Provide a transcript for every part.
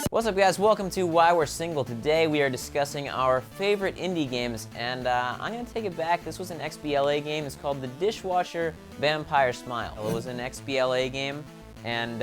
What's up, guys? Welcome to Why We're Single. Today we are discussing our favorite indie games, and I'm going to take it back. This was an XBLA game. It's called The Dishwasher Vampire Smile. It was an XBLA game, and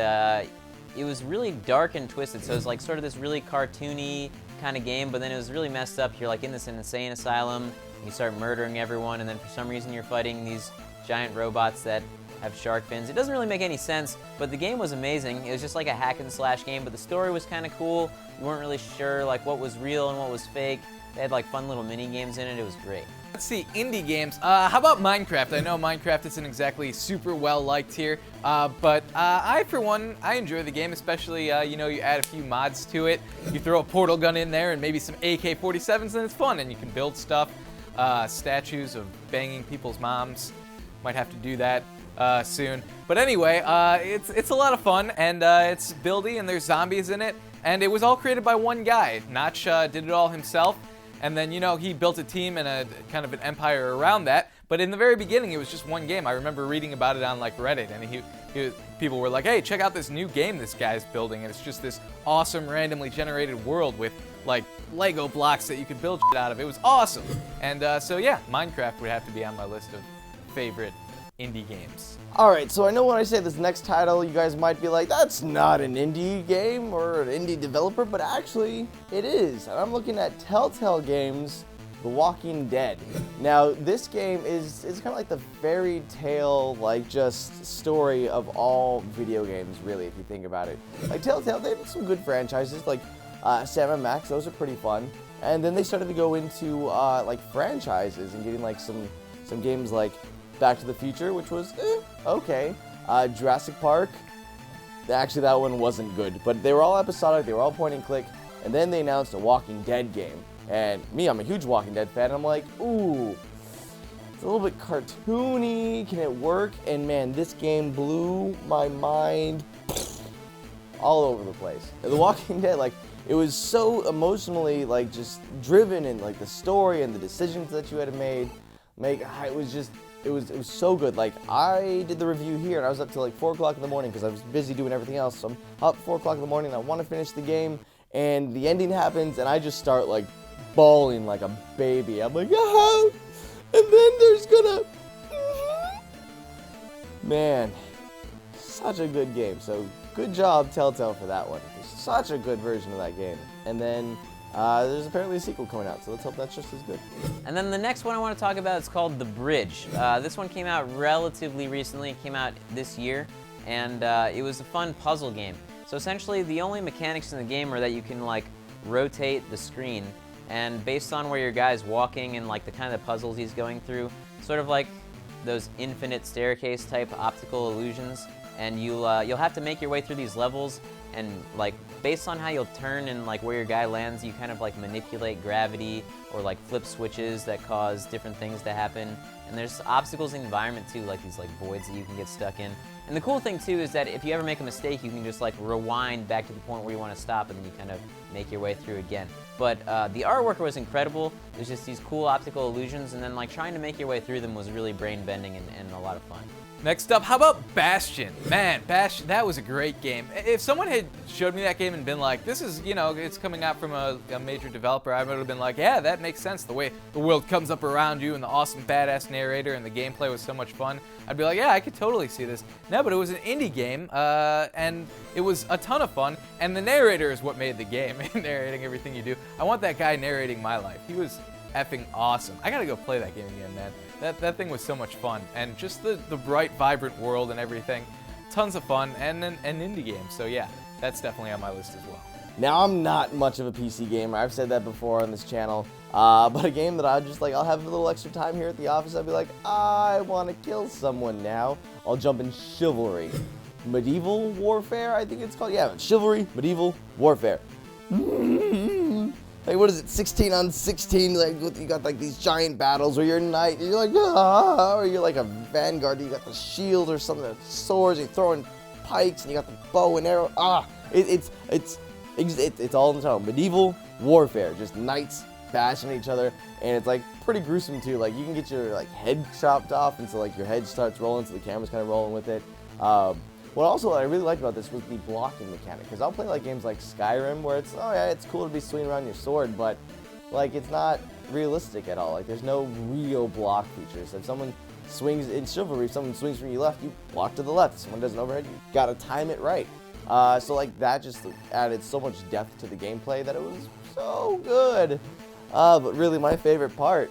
it was really dark and twisted, so it was like sort of this really cartoony kind of game, but then it was really messed up. You're like in this insane asylum, you start murdering everyone, and then for some reason you're fighting these giant robots that have shark fins. It doesn't really make any sense, but the game was amazing. It was just like a hack and slash game, but the story was kind of cool. You weren't really sure like what was real and what was fake. They had like fun little mini games in it. It was great. Let's see, indie games. How about Minecraft? I know Minecraft isn't exactly super well liked here, but I, for one, I enjoy the game, especially, you know, you add a few mods to it. You throw a portal gun in there and maybe some AK-47s, and it's fun, and you can build stuff. Statues of banging people's moms. Might have to do that soon. But anyway, it's a lot of fun, and it's buildy, and there's zombies in it, and it was all created by one guy. Notch did it all himself, and then, you know, he built a team and a kind of an empire around that. But in the very beginning, it was just one game. I remember reading about it on like Reddit, and people were like, "Hey, check out this new game this guy's building," and it's just this awesome randomly generated world with like Lego blocks that you could build shit out of. It was awesome. And so yeah, Minecraft would have to be on my list of favorite indie games. Alright, so I know when I say this next title, you guys might be like, that's not an indie game or an indie developer, but actually, it is. And I'm looking at Telltale Games, The Walking Dead. Now, this game is kind of like the fairy tale, like, just story of all video games, really, if you think about it. Like, Telltale, they have some good franchises, like Sam and Max, those are pretty fun. And then they started to go into, like, franchises and getting, like, some games like Back to the Future, which was, okay. Jurassic Park, actually that one wasn't good, but they were all episodic, they were all point and click, and then they announced a Walking Dead game. And me, I'm a huge Walking Dead fan, I'm like, ooh, it's a little bit cartoony, can it work? And man, this game blew my mind all over the place. The Walking Dead, like, it was so emotionally, like, just driven, and like the story and the decisions that you had to make, it was so good. Like, I did the review here, and I was up till like 4 o'clock in the morning because I was busy doing everything else. So I'm up 4 o'clock in the morning, and I want to finish the game, and the ending happens, and I just start like bawling like a baby. I'm like, ah! And then there's gonna, man, such a good game. So good job, Telltale, for that one. It's such a good version of that game. And then there's apparently a sequel coming out, so let's hope that's just as good. And then the next one I want to talk about is called The Bridge. This one came out relatively recently. It came out this year, and it was a fun puzzle game. So essentially, the only mechanics in the game are that you can like rotate the screen, and based on where your guy's walking and like the kind of puzzles he's going through, sort of like those infinite staircase type optical illusions, and you'll have to make your way through these levels, and like based on how you'll turn and like where your guy lands, you kind of like manipulate gravity or like flip switches that cause different things to happen. And there's obstacles in the environment too, like these like voids that you can get stuck in. And the cool thing too is that if you ever make a mistake, you can just like rewind back to the point where you want to stop, and then you kind of make your way through again. But the artwork was incredible. It was just these cool optical illusions, and then like trying to make your way through them was really brain bending and a lot of fun. Next up, how about Bastion? Man, Bastion, that was a great game. If someone had showed me that game and been like, this is, you know, it's coming out from a major developer, I would have been like, yeah, that makes sense. The way the world comes up around you and the awesome badass narrator and the gameplay was so much fun. I'd be like, yeah, I could totally see this. No, but it was an indie game, and it was a ton of fun, and the narrator is what made the game, narrating everything you do. I want that guy narrating my life. He was effing awesome. I gotta go play that game again, man. That thing was so much fun, and just the bright, vibrant world and everything, tons of fun, and an indie game. So yeah, that's definitely on my list as well. Now, I'm not much of a PC gamer. I've said that before on this channel, but a game that I just like, I'll have a little extra time here at the office. I'll be like, I want to kill someone now. I'll jump in Chivalry, Medieval Warfare, I think it's called. Yeah, Chivalry, Medieval Warfare. Like, what is it, 16 on 16, like, you got, like, these giant battles where you're a knight, and you're like, ah, or you're like a vanguard, you got the shield or something, swords, and you're throwing pikes, and you got the bow and arrow, it's all in the title, Medieval Warfare, just knights bashing each other, and it's, like, pretty gruesome, too. Like, you can get your, like, head chopped off, and so, like, your head starts rolling, so the camera's kind of rolling with it. One What I really liked about this was the blocking mechanic, because I'll play like games like Skyrim where it's, oh yeah, it's cool to be swinging around your sword, but like it's not realistic at all. Like there's no real block features. If someone swings in Chivalry, if someone swings from your left, you block to the left. If someone does an overhead, you gotta time it right. So like that just added so much depth to the gameplay that it was so good. But really my favorite part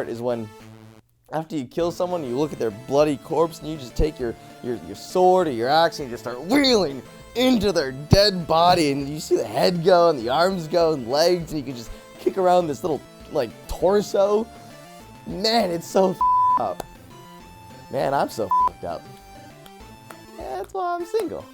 is when after you kill someone, you look at their bloody corpse and you just take your sword or your axe and you just start wheeling into their dead body, and you see the head go and the arms go and legs, and you can just kick around this little like torso. Man, it's so up. Man, I'm so up. Yeah, that's why I'm single.